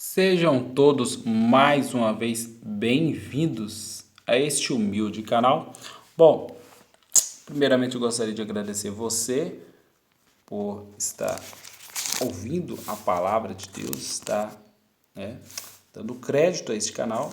Sejam todos mais uma vez bem-vindos a este humilde canal. Bom, primeiramente eu gostaria de agradecer você por estar ouvindo a palavra de Deus, estar, dando crédito a este canal,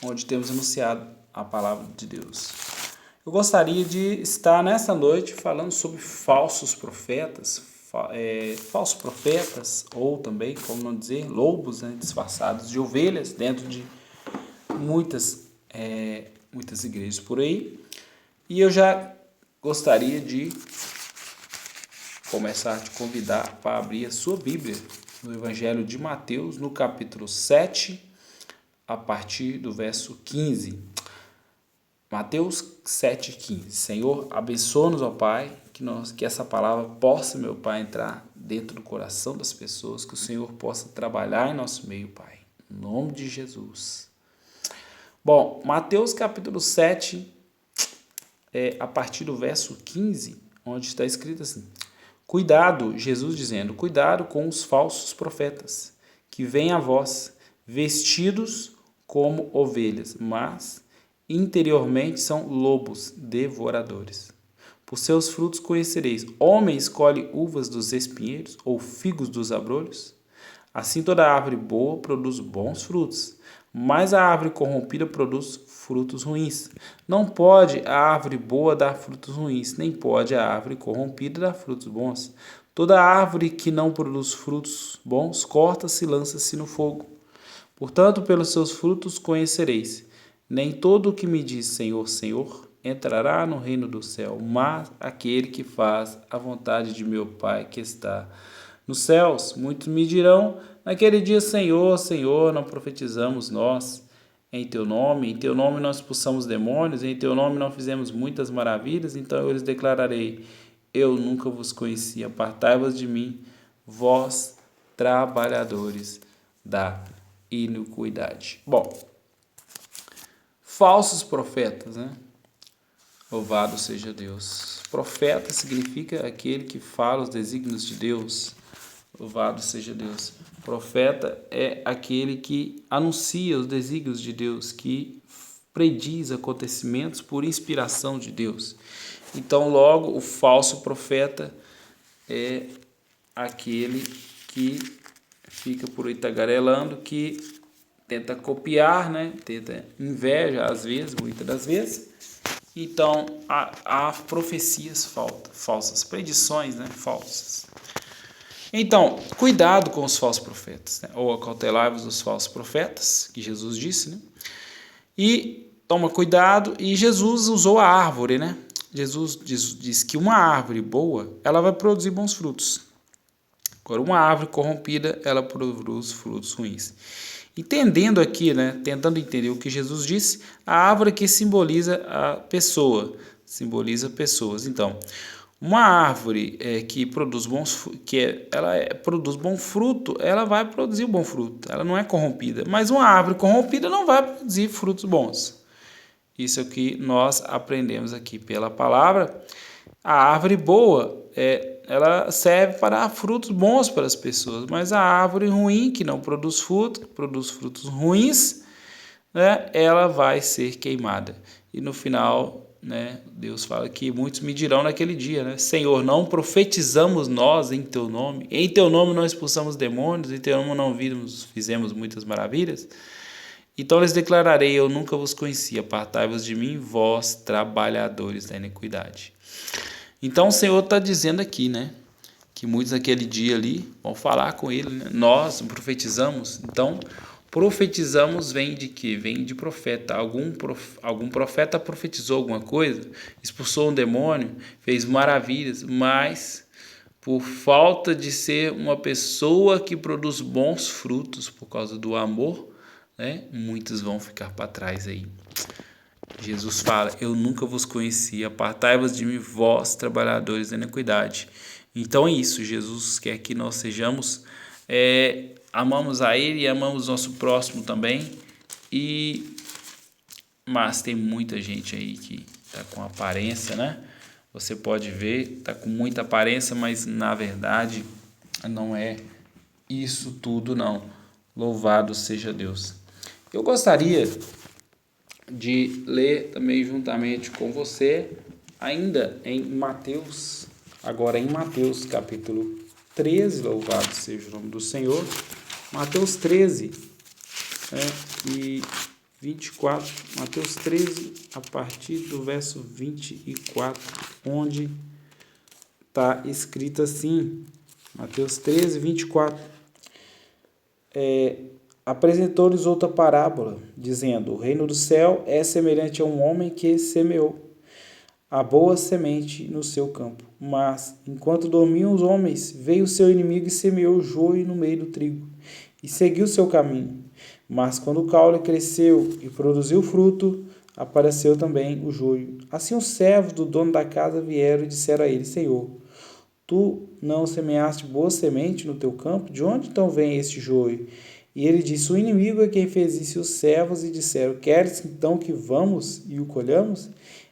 onde temos anunciado a palavra de Deus. Eu gostaria de estar nessa noite falando sobre falsos profetas, ou também, como não dizer, lobos, né, disfarçados de ovelhas dentro de muitas igrejas por aí. E eu já gostaria de começar a te convidar para abrir a sua Bíblia no Evangelho de Mateus, no capítulo 7, a partir do verso 15. Mateus 7,15. Senhor, abençoa-nos, ó Pai, que essa palavra possa, meu Pai, entrar dentro do coração das pessoas, que o Senhor possa trabalhar em nosso meio, Pai. Em nome de Jesus. Bom, Mateus capítulo 7, a partir do verso 15, onde está escrito assim: Cuidado, Jesus dizendo, cuidado com os falsos profetas, que vêm a vós, vestidos como ovelhas, mas interiormente são lobos devoradores. Por seus frutos conhecereis. Homem escolhe uvas dos espinheiros ou figos dos abrolhos? Assim toda árvore boa produz bons frutos, mas a árvore corrompida produz frutos ruins. Não pode a árvore boa dar frutos ruins, nem pode a árvore corrompida dar frutos bons. Toda árvore que não produz frutos bons, corta-se e lança-se no fogo. Portanto, pelos seus frutos conhecereis. Nem todo o que me diz Senhor, Senhor, entrará no reino do céu, mas aquele que faz a vontade de meu Pai que está nos céus. Muitos me dirão naquele dia, Senhor, Senhor, não profetizamos nós em teu nome nós expulsamos demônios, em teu nome não fizemos muitas maravilhas. Então eu lhes declararei: eu nunca vos conheci, apartai-vos de mim, vós trabalhadores da iniquidade. Bom, falsos profetas, né? Louvado seja Deus. Profeta significa aquele que fala os desígnios de Deus. Louvado seja Deus. Profeta é aquele que anuncia os desígnios de Deus, que prediz acontecimentos por inspiração de Deus. Então, logo, o falso profeta é aquele que fica por aí tagarelando, que tenta copiar, né? Tenta inveja, às vezes, muitas das vezes. Então, há profecias falsas, predições, né? Falsas. Então, cuidado com os falsos profetas, né? Ou acautelai-vos dos falsos profetas, que Jesus disse, né? E toma cuidado, e Jesus usou a árvore, né? Jesus diz que uma árvore boa, ela vai produzir bons frutos. Agora, uma árvore corrompida, ela produz frutos ruins. Entendendo aqui, né, tentando entender o que Jesus disse, a árvore que simboliza a pessoa, simboliza pessoas. Então, uma árvore que produz produz bom fruto, ela vai produzir bom fruto, ela não é corrompida. Mas uma árvore corrompida não vai produzir frutos bons. Isso é o que nós aprendemos aqui pela palavra. A árvore boa ela serve para dar frutos bons para as pessoas, mas a árvore ruim, que não produz fruto, produz frutos ruins, né, ela vai ser queimada. E no final, né, Deus fala que muitos me dirão naquele dia, né, Senhor, não profetizamos nós em teu nome não expulsamos demônios, em teu nome não fizemos muitas maravilhas? Então lhes declararei, eu nunca vos conheci, apartai-vos de mim, vós trabalhadores da iniquidade. Então o Senhor está dizendo aqui, né, que muitos naquele dia ali vão falar com ele, né? Nós profetizamos. Então, profetizamos vem de quê? Vem de profeta. Algum profeta profetizou alguma coisa, expulsou um demônio, fez maravilhas, mas por falta de ser uma pessoa que produz bons frutos por causa do amor, né, muitos vão ficar para trás aí. Jesus fala, eu nunca vos conheci, apartai-vos de mim, vós, trabalhadores da iniquidade. Então é isso, Jesus quer que nós sejamos, amamos a Ele e amamos nosso próximo também, mas tem muita gente aí que está com aparência, né? Você pode ver, está com muita aparência, mas na verdade não é isso tudo não. Louvado seja Deus. Eu gostaria de ler também juntamente com você, ainda em Mateus, agora em Mateus capítulo 13, louvado seja o nome do Senhor, Mateus 13, e 24, Mateus 13, a partir do verso 24, onde está escrito assim, Mateus 13, 24, apresentou-lhes outra parábola, dizendo, o reino do céu é semelhante a um homem que semeou a boa semente no seu campo. Mas, enquanto dormiam os homens, veio o seu inimigo e semeou o joio no meio do trigo, e seguiu seu caminho. Mas, quando o caule cresceu e produziu fruto, apareceu também o joio. Assim os servos do dono da casa vieram e disseram a ele, Senhor, tu não semeaste boa semente no teu campo? De onde então vem este joio? E ele disse, o inimigo é quem fez isso. E os servos lhe disseram, queres então que vamos e o colhamos?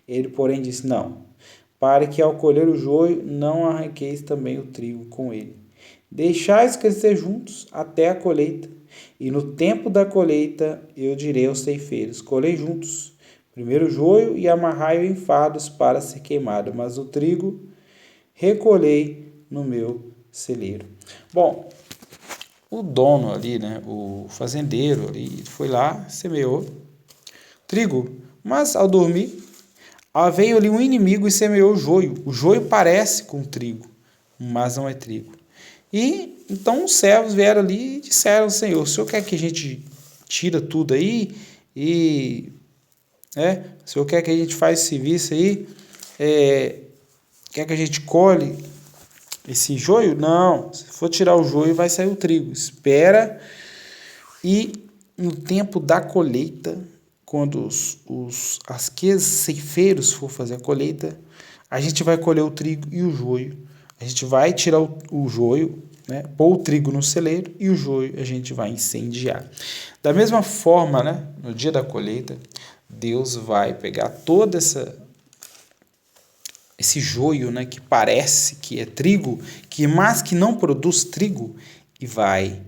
Ele, porém, disse, não, para que ao colher o joio, não arranqueis também o trigo com ele. Deixais crescer juntos até a colheita, e no tempo da colheita eu direi aos ceifeiros, colhei juntos, primeiro o joio e amarrai-o em fardos para ser queimado, mas o trigo recolhei no meu celeiro. Bom, o dono ali, né, o fazendeiro ali, foi lá, semeou trigo, mas ao dormir, veio ali um inimigo e semeou o joio. O joio parece com trigo, mas não é trigo. E então os servos vieram ali e disseram ao Senhor, o Senhor quer que a gente tira tudo aí? O Senhor quer que a gente faça esse serviço aí? Quer que a gente colhe esse joio? Não, se for tirar o joio vai sair o trigo. Espera e no tempo da colheita, quando os ceifeiros for fazer a colheita, a gente vai colher o trigo e o joio. A gente vai tirar o joio, né, pôr o trigo no celeiro e o joio a gente vai incendiar. Da mesma forma, né, no dia da colheita, Deus vai pegar todo esse joio, né, que parece que é trigo, mas que não produz trigo, e vai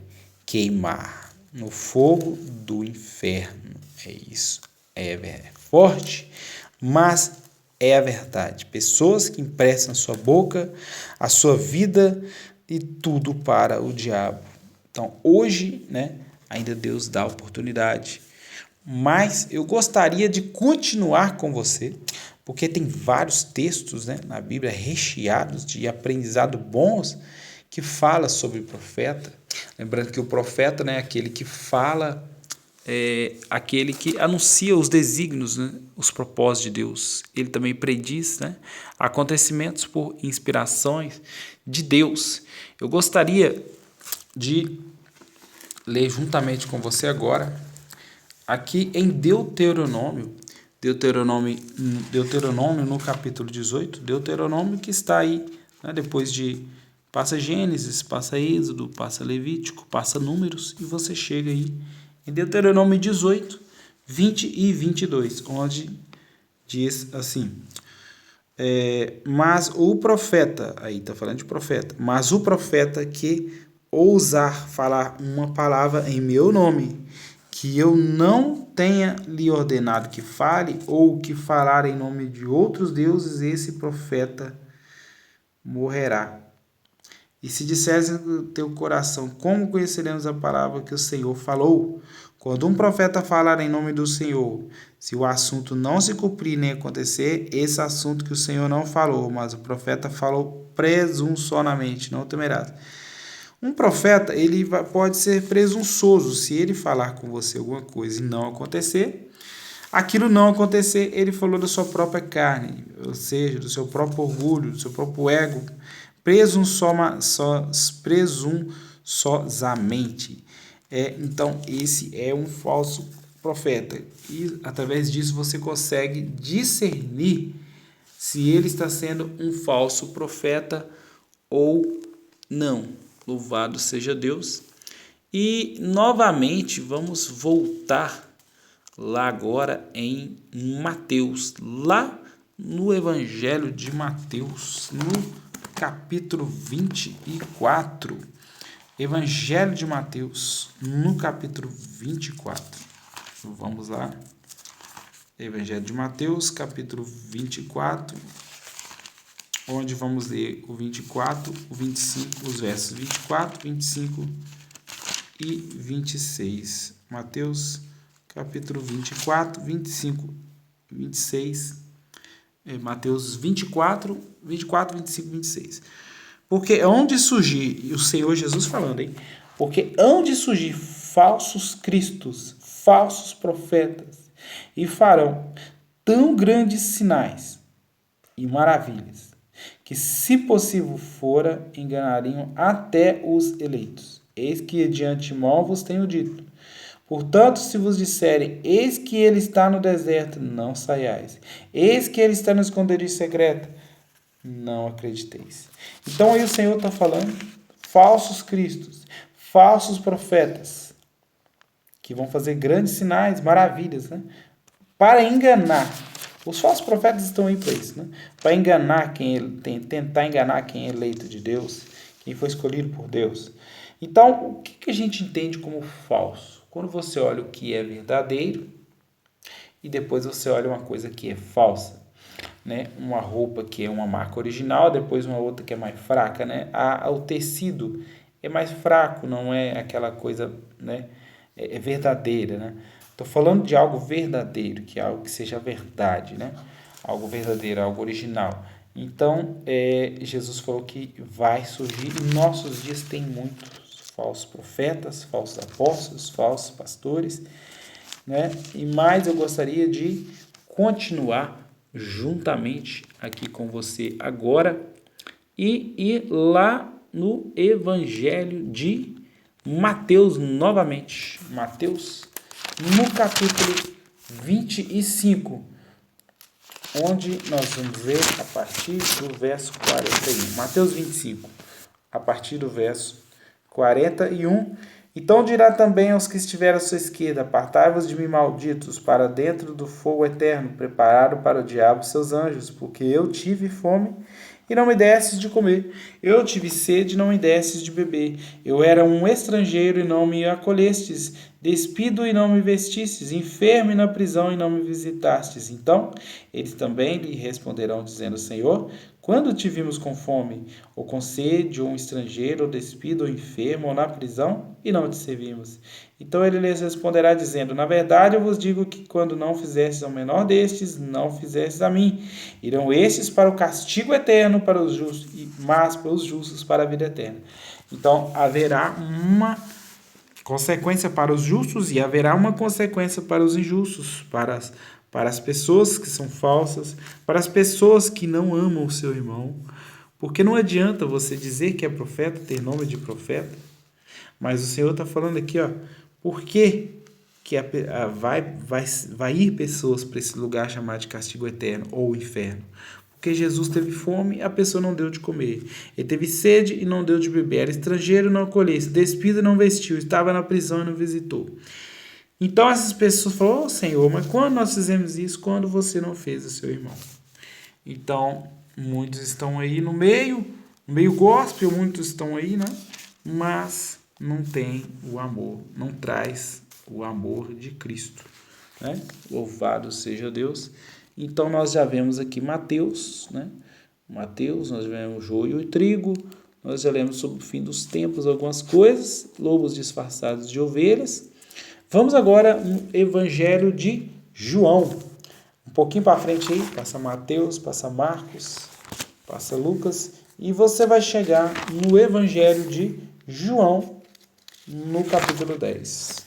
queimar no fogo do inferno. É isso. É forte, mas é a verdade. Pessoas que emprestam a sua boca, a sua vida e tudo para o diabo. Então, hoje, né, ainda Deus dá oportunidade. Mas eu gostaria de continuar com você, porque tem vários textos, né, na Bíblia recheados de aprendizado bons que fala sobre o profeta. Lembrando que o profeta, né, é aquele que fala, aquele que anuncia os desígnios, né, os propósitos de Deus. Ele também prediz, né, acontecimentos por inspirações de Deus. Eu gostaria de ler juntamente com você agora, aqui em Deuteronômio no capítulo 18, Deuteronômio que está aí, né, depois de passa Gênesis, passa Êxodo, passa Levítico, passa Números, e você chega aí em Deuteronômio 18, 20 e 22, onde diz assim, mas o profeta, aí está falando de profeta, mas o profeta que ousar falar uma palavra em meu nome, que eu não tenha lhe ordenado que fale, ou que falar em nome de outros deuses, esse profeta morrerá. E se disseres no teu coração, como conheceremos a palavra que o Senhor falou? Quando um profeta falar em nome do Senhor, se o assunto não se cumprir nem acontecer, esse assunto que o Senhor não falou, mas o profeta falou presunçosamente, não temerás. Um profeta, ele pode ser presunçoso. Se ele falar com você alguma coisa e não acontecer, aquilo não acontecer, ele falou da sua própria carne, ou seja, do seu próprio orgulho, do seu próprio ego, presunçosamente. Então, esse é um falso profeta. E, através disso, você consegue discernir se ele está sendo um falso profeta ou não. Louvado seja Deus. E, novamente, vamos voltar lá agora em Mateus, lá no Evangelho de Mateus, no capítulo 24, Evangelho de Mateus, no capítulo 24. Vamos lá. Evangelho de Mateus, capítulo 24, onde vamos ler o 24, o 25, os versos 24, 25 e 26. Mateus, capítulo 24, 25, 26. Mateus 24, 25 e 26. Porque onde surgir, e o Senhor Jesus falando, hein? Porque onde surgir falsos cristos, falsos profetas, e farão tão grandes sinais e maravilhas, que se possível fora, enganariam até os eleitos. Eis que de antemão vos tenho dito. Portanto, se vos disserem, eis que ele está no deserto, não saiais. Eis que ele está no esconderijo secreto, não acrediteis. Então aí o Senhor está falando, falsos cristos, falsos profetas, que vão fazer grandes sinais, maravilhas, né? Para enganar. Os falsos profetas estão aí para isso, né? Para enganar tentar enganar quem é eleito de Deus, quem foi escolhido por Deus. Então, o que a gente entende como falso? Quando você olha o que é verdadeiro e depois você olha uma coisa que é falsa, né? Uma roupa que é uma marca original, depois uma outra que é mais fraca, né? O tecido é mais fraco, não é aquela coisa, né? É verdadeira, né? Estou falando de algo verdadeiro, que é algo que seja verdade, né? Algo verdadeiro, algo original. Então, Jesus falou que vai surgir, em nossos dias tem muitos falsos profetas, falsos apóstolos, falsos pastores, né? E mais eu gostaria de continuar juntamente aqui com você agora e ir lá no Evangelho de Mateus novamente. Mateus, no capítulo 25, onde nós vamos ver a partir do verso 41. Mateus 25, a partir do verso 41. Então dirá também aos que estiverem à sua esquerda, apartai-vos de mim, malditos, para dentro do fogo eterno, preparado para o diabo e seus anjos, porque eu tive fome e não me destes de comer, eu tive sede e não me destes de beber, eu era um estrangeiro e não me acolhestes, despido e não me vestistes, enfermo e na prisão e não me visitastes. Então eles também lhe responderão, dizendo, Senhor, quando te vimos com fome, ou com sede, ou um estrangeiro, ou despido, ou enfermo, ou na prisão, e não te servimos? Então ele lhes responderá, dizendo, na verdade eu vos digo que quando não fizestes ao menor destes, não fizestes a mim. Irão estes para o castigo eterno, para os justos, mas para os justos para a vida eterna. Então haverá uma consequência para os justos e haverá uma consequência para os injustos, para as pessoas que são falsas, para as pessoas que não amam o seu irmão. Porque não adianta você dizer que é profeta, ter nome de profeta, mas o Senhor está falando aqui, ó, por que vai ir pessoas para esse lugar chamado de castigo eterno ou inferno? Porque Jesus teve fome e a pessoa não deu de comer. Ele teve sede e não deu de beber. Era estrangeiro e não acolhesse. Despido e não vestiu. Estava na prisão e não visitou. Então essas pessoas falam, Senhor, mas quando nós fizemos isso? Quando você não fez o seu irmão? Então, muitos estão aí no meio gospel, muitos estão aí, né? Mas não tem o amor, não traz o amor de Cristo, né? Louvado seja Deus. Então nós já vemos aqui Mateus, né? Mateus, nós vemos joio e trigo, nós já lemos sobre o fim dos tempos algumas coisas, lobos disfarçados de ovelhas. Vamos agora no Evangelho de João. Um pouquinho para frente aí, passa Mateus, passa Marcos, passa Lucas, e você vai chegar no Evangelho de João, no capítulo 10.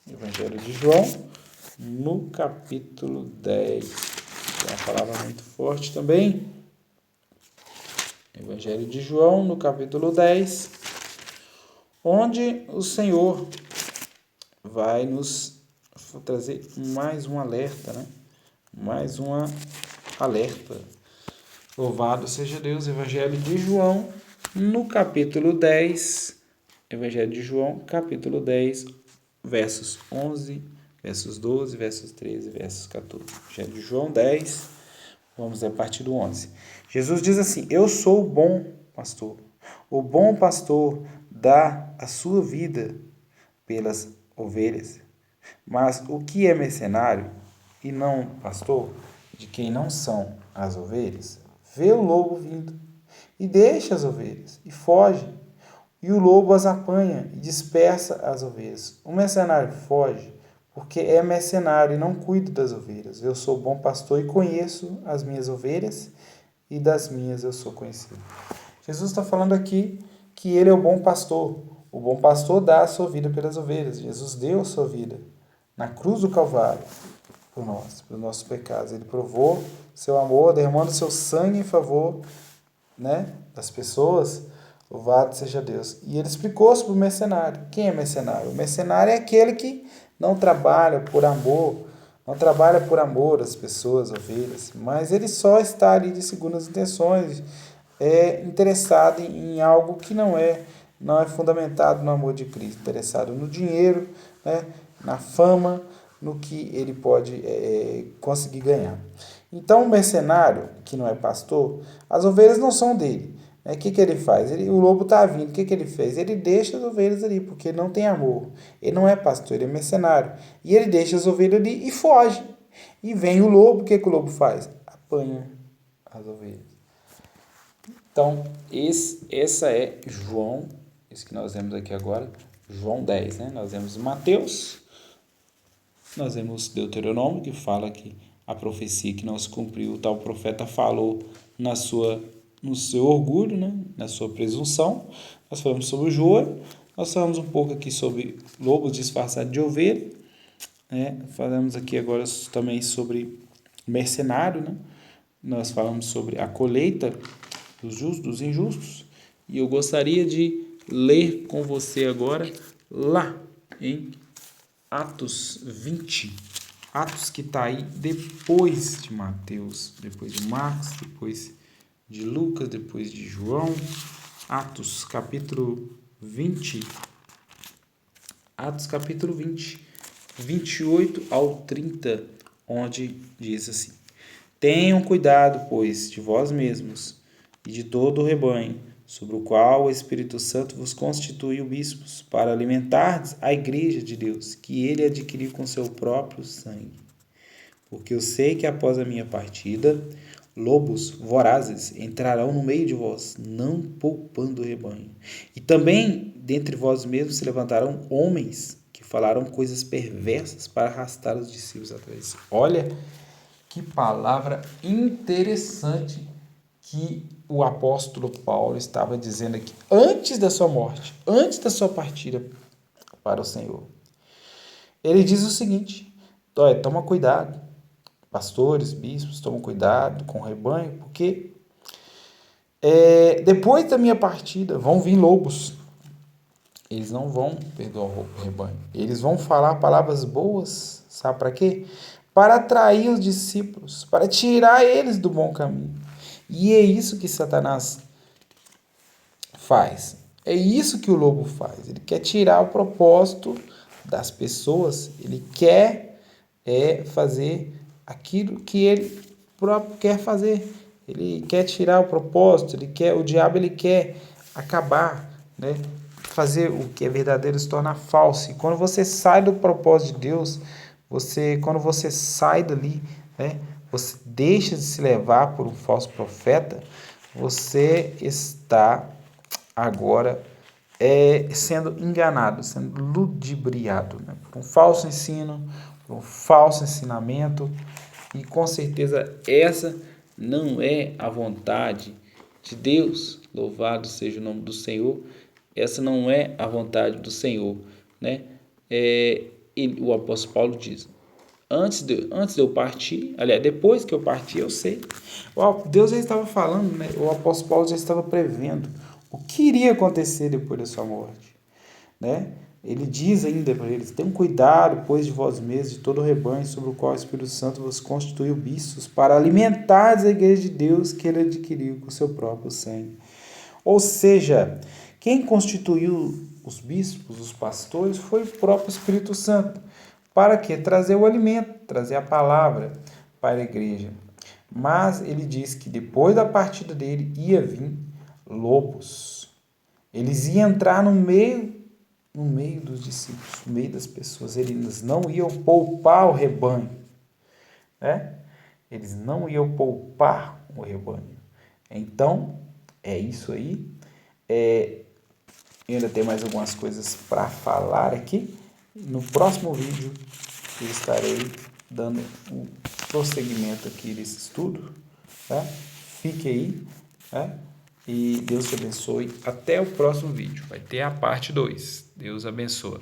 Evangelho de João, no capítulo 10. É uma palavra muito forte também. Evangelho de João, no capítulo 10, onde o Senhor vai nos trazer mais um alerta, né? Mais um alerta. Louvado seja Deus. Evangelho de João, no capítulo 10. Evangelho de João, capítulo 10, versos 11, versos 12, versos 13, versos 14. Evangelho de João 10, vamos a partir do 11. Jesus diz assim, eu sou o bom pastor. O bom pastor dá a sua vida pelas ovelhas. Mas o que é mercenário e não pastor, de quem não são as ovelhas, vê o lobo vindo e deixa as ovelhas e foge. E o lobo as apanha e dispersa as ovelhas. O mercenário foge porque é mercenário e não cuida das ovelhas. Eu sou bom pastor e conheço as minhas ovelhas e das minhas eu sou conhecido. Jesus está falando aqui que ele é o bom pastor. O bom pastor dá a sua vida pelas ovelhas. Jesus deu a sua vida na cruz do Calvário por nós, pelos nossos pecados. Ele provou seu amor, derramando seu sangue em favor, né, das pessoas. Louvado seja Deus. E ele explicou sobre o mercenário. Quem é mercenário? O mercenário é aquele que não trabalha por amor, não trabalha por amor às pessoas, ovelhas, mas ele só está ali de segundas intenções, interessado em algo que não é fundamentado no amor de Cristo, interessado no dinheiro, né, na fama, no que ele pode conseguir ganhar. Então, o mercenário, que não é pastor, as ovelhas não são dele. O que ele faz? O lobo está vindo, o que ele fez? Ele deixa as ovelhas ali, porque ele não tem amor. Ele não é pastor, ele é mercenário. E ele deixa as ovelhas ali e foge. E vem o lobo, o que o lobo faz? Apanha as ovelhas. Então, essa é João, esse que nós vemos aqui agora, João 10, né? Nós vemos Mateus, nós vemos Deuteronômio, que fala que a profecia que não se cumpriu, o tal profeta falou no seu orgulho, né? Na sua presunção. Nós falamos sobre o João, nós falamos um pouco aqui sobre lobos disfarçados de ovelha, né? Falamos aqui agora também sobre mercenário, né? Nós falamos sobre a colheita dos justos, dos injustos, e eu gostaria de ler com você agora lá em Atos 20, Atos que está aí depois de Mateus, depois de Marcos, depois de Lucas, depois de João. Atos capítulo 20, Atos capítulo 20, 28 ao 30, onde diz assim: Tenham cuidado, pois, de vós mesmos e de todo o rebanho, sobre o qual o Espírito Santo vos constituiu bispos, para alimentardes a igreja de Deus, que ele adquiriu com seu próprio sangue. Porque eu sei que após a minha partida, lobos vorazes entrarão no meio de vós, não poupando o rebanho. E também dentre vós mesmos se levantarão homens que falarão coisas perversas para arrastar os discípulos atrás. Olha que palavra interessante que o apóstolo Paulo estava dizendo aqui, antes da sua morte, antes da sua partida para o Senhor. Ele diz o seguinte: toma cuidado, pastores, bispos, tomam cuidado com o rebanho, porque depois da minha partida vão vir lobos. Eles não vão perdoar o rebanho. Eles vão falar palavras boas, sabe para quê? Para atrair os discípulos, para tirar eles do bom caminho. E é isso que Satanás faz. É isso que o lobo faz. Ele quer tirar o propósito das pessoas. Ele quer fazer aquilo que ele próprio quer fazer. Ele quer tirar o propósito. O diabo ele quer acabar, né? Fazer o que é verdadeiro se tornar falso. E quando você sai do propósito de Deus, quando você sai dali, né? Você deixa de se levar por um falso profeta, você está agora sendo enganado, sendo ludibriado, né? Por um falso ensino, por um falso ensinamento, e com certeza essa não é a vontade de Deus. Louvado seja o nome do Senhor. Essa não é a vontade do Senhor, né? O apóstolo Paulo diz: antes de eu partir, aliás, depois que eu partir, eu sei. Deus já estava falando, né? O apóstolo Paulo já estava prevendo o que iria acontecer depois da sua morte, né? Ele diz ainda para eles: tenham cuidado, pois, de vós mesmos, de todo o rebanho sobre o qual o Espírito Santo vos constituiu bispos, para alimentar a igreja de Deus que ele adquiriu com seu próprio sangue. Ou seja, quem constituiu os bispos, os pastores, foi o próprio Espírito Santo. Para quê? Trazer o alimento, trazer a palavra para a igreja. Mas ele diz que depois da partida dele ia vir lobos. Eles iam entrar no meio dos discípulos, no meio das pessoas. Eles não iam poupar o rebanho, né? Eles não iam poupar o rebanho. Então, é isso aí. Eu ainda tenho mais algumas coisas para falar aqui. No próximo vídeo eu estarei dando um prosseguimento aqui desse estudo, tá? Fique aí, tá? E Deus te abençoe. Até o próximo vídeo. Vai ter a parte 2. Deus abençoe.